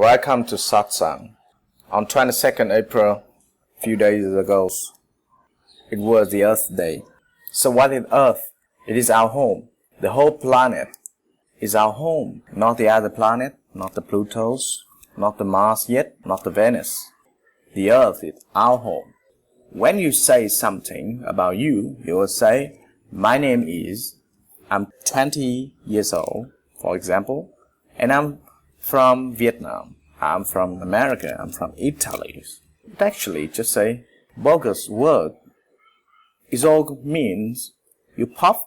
Welcome to Satsang. On 22nd April, a few days ago, it was the Earth Day. So what is Earth? It is our home. The whole planet is our home. Not the other planet, not the Pluto's, not the Mars yet, not the Venus. The Earth is our home. When you say something about you, you will say, my name is, I'm 20 years old, for example, and I'm from Vietnam, I'm from America, I'm from Italy. It actually just a bogus word. It all means you pop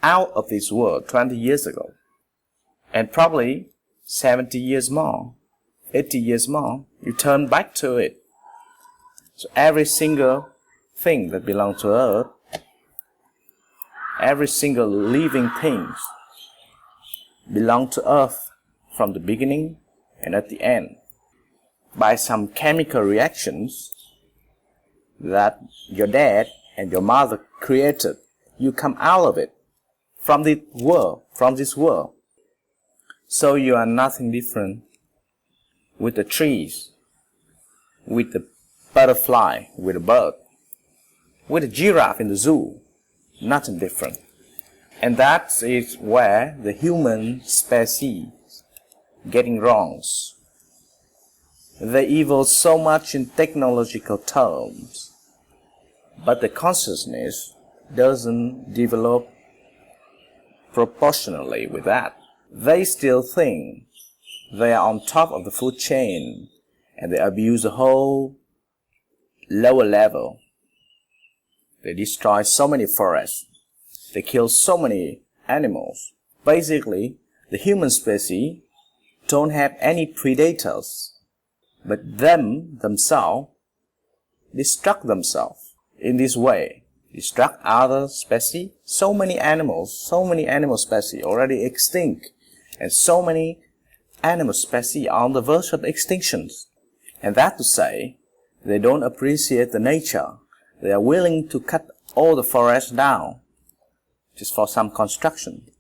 out of this world 20 years ago. And probably 70 years more, 80 years more, you turn back to it. So every single thing that belongs to Earth, every single living thing belong to Earth from the beginning and at the end. By some chemical reactions that your dad and your mother created, you come out of it, from this world. So you are nothing different with the trees, with the butterfly, with a bird, with a giraffe in the zoo. Nothing different. And that is where the human species getting wrongs. They evolve so much in technological terms, but the consciousness doesn't develop proportionally with that. They still think they are on top of the food chain, and they abuse the whole lower level. They destroy so many forests. They kill so many animals. Basically, the human species don't have any predators, but themselves destruct themselves in this way. Destruct other species. So many animal species already extinct, and so many animal species are on the verge of extinction. And that to say, they don't appreciate the nature. They are willing to cut all the forests down just for some construction.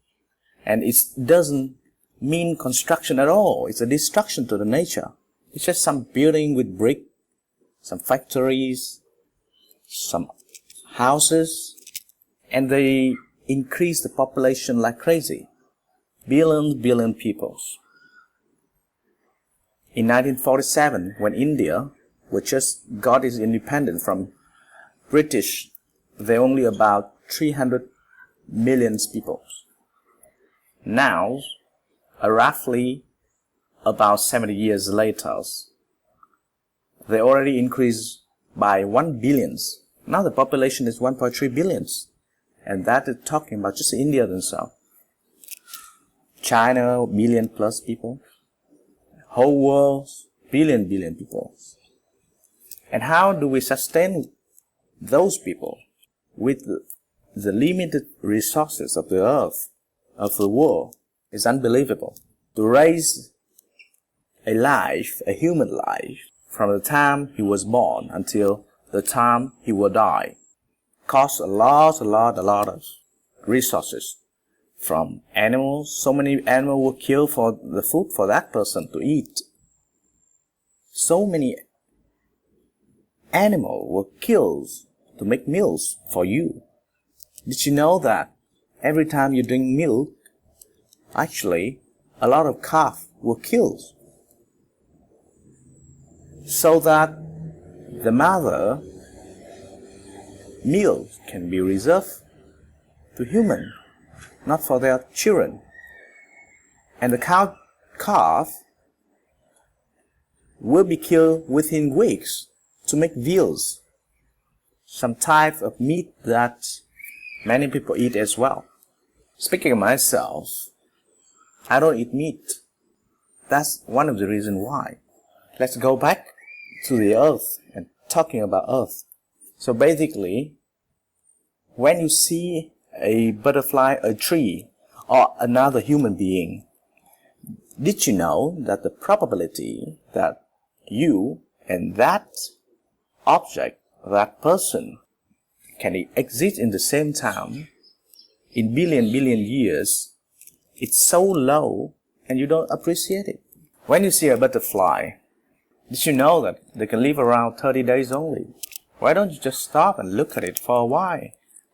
And it doesn't mean construction at all. It's a destruction to the nature. It's just some building with brick, some factories, some houses, and they increase the population like crazy. Billion people. In 1947, when India just got its independence from British, there were only about 300 million people. Now, roughly about 70 years later, they already increased by 1 billion. Now the population is 1.3 billion. And that is talking about just India themselves. China, billion plus people. Whole world, billion people. And how do we sustain those people with the limited resources of the earth, of the world? Is unbelievable. To raise a life, a human life, from the time he was born until the time he will die, costs a lot of resources. From animals, so many animals were killed for the food for that person to eat. So many animals were killed to make meals for you. Did you know that every time you drink milk, actually a lot of calves were killed, so that the mother milk can be reserved to human, not for their children. And the calf will be killed within weeks to make veals, some type of meat that many people eat as well. Speaking of myself, I don't eat meat. That's one of the reasons why. Let's go back to the earth and talking about earth. So basically, when you see a butterfly, a tree, or another human being, did you know that the probability that you and that object, that person, can exist in the same time in billion years, it's so low and you don't appreciate it. When you see a butterfly, did you know that they can live around 30 days only? Why don't you just stop and look at it for a while,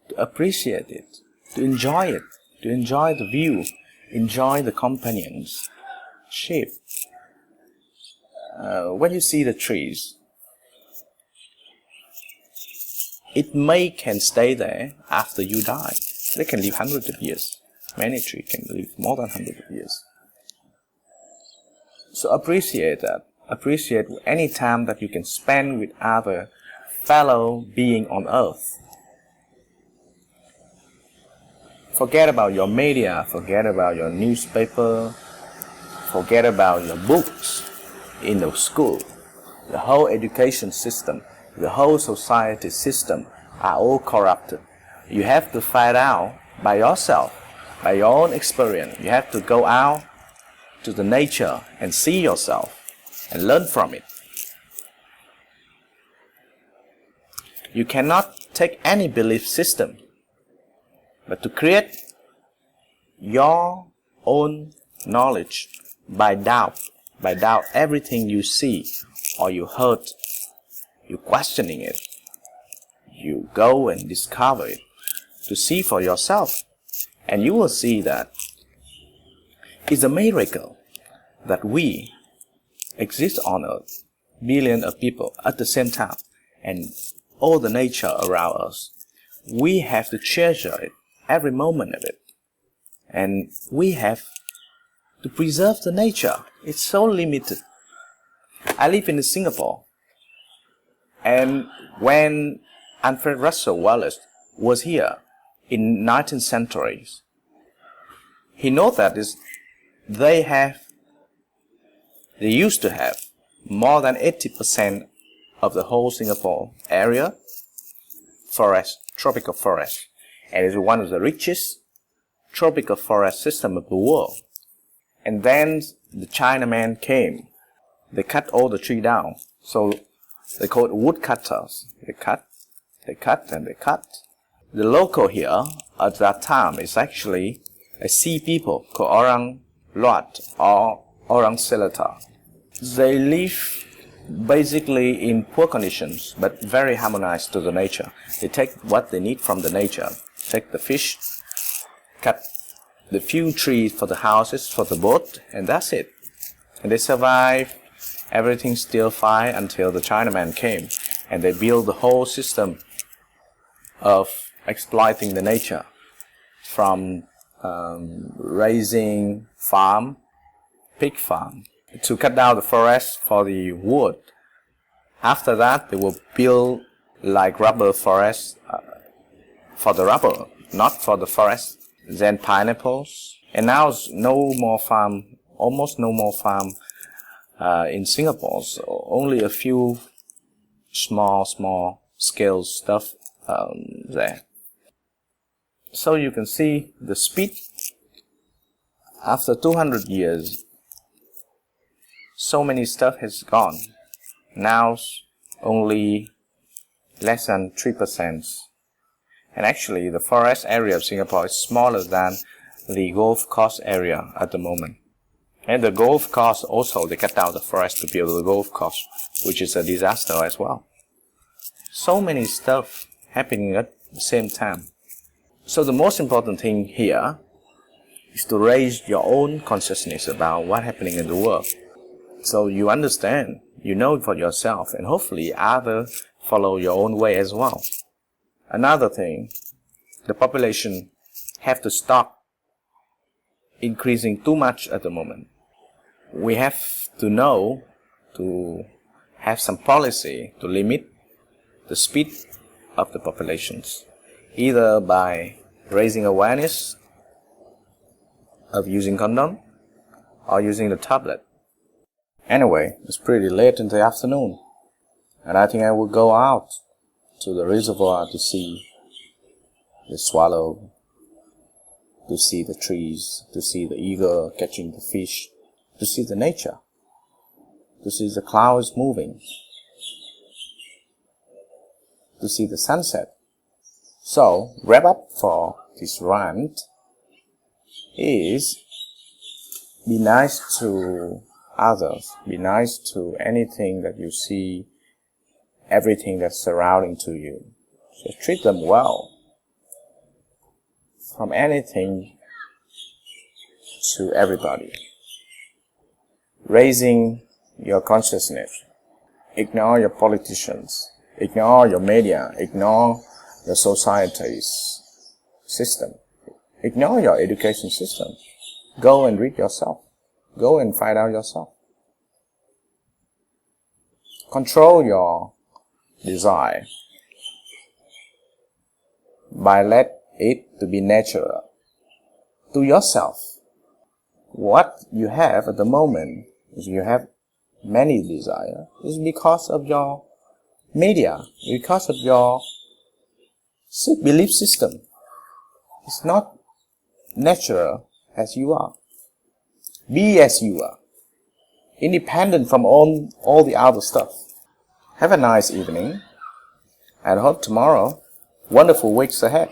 to appreciate it, to enjoy the view, enjoy the companionship. When you see the trees, it can stay there after you die. They can live hundreds of years. Many trees can live more than hundreds of years. So appreciate that. Appreciate any time that you can spend with other fellow being on earth. Forget about your media, forget about your newspaper, forget about your books in the school. The whole education system, the whole society system are all corrupted. You have to find out by yourself, by your own experience. You have to go out to the nature and see yourself and learn from it. You cannot take any belief system, but to create your own knowledge by doubt everything you see or you heard, you questioning it, you go and discover it, to see for yourself, and you will see that it's a miracle that we exist on earth, billions of people at the same time, and all the nature around us. We have to treasure it, every moment of it, and we have to preserve the nature. It's so limited. I live in Singapore, and when Alfred Russel Wallace was here in 19th century, he noted that they used to have more than 80% of the whole Singapore area forest, tropical forest, and it's one of the richest tropical forest system of the world. And then the Chinaman came. They cut all the tree down. So they called woodcutters. They cut, and they cut. The local here at that time is actually a sea people called Orang Lot or Orang Selatan. They live basically in poor conditions, but very harmonized to the nature. They take what they need from the nature. Take the fish, cut the few trees for the houses, for the boat, and that's it. And they survive. Everything's still fine until the Chinaman came, and they built the whole system of exploiting the nature, from raising pig farm, to cut down the forest for the wood. After that, they will build like rubber forest for the rubber, not for the forest. Then pineapples, and now no more farm, almost no more farm in Singapore. So only a few small scale stuff there. So you can see the speed. After 200 years, so many stuff has gone. Now only less than 3%. And actually the forest area of Singapore is smaller than the golf course area at the moment. And the golf course also, they cut down the forest to build the golf course, which is a disaster as well. So many stuff happening at the same time. So the most important thing here is to raise your own consciousness about what's happening in the world. So you understand, you know it for yourself, and hopefully others follow your own way as well. Another thing, the population have to stop increasing too much at the moment. We have to know to have some policy to limit the speed of the populations, either by raising awareness of using condom or using the tablet. Anyway, it's pretty late in the afternoon, and I think I will go out to the reservoir to see the swallow, to see the trees, to see the eagle catching the fish, to see the nature, to see the clouds moving, to see the sunset. So, wrap up for this rant is be nice to others. Be nice to anything that you see, everything that's surrounding to you. Just treat them well. From anything to everybody. Raising your consciousness. Ignore your politicians. Ignore your media. Ignore your society's system. Ignore your education system. Go and read yourself. Go and find out yourself. Control your desire by let it to be natural to yourself. What you have at the moment is you have many desires is because of your media, because of your belief system. It's not natural as you are. Be as you are, independent from all the other stuff. Have a nice evening, and hope tomorrow, wonderful weeks ahead.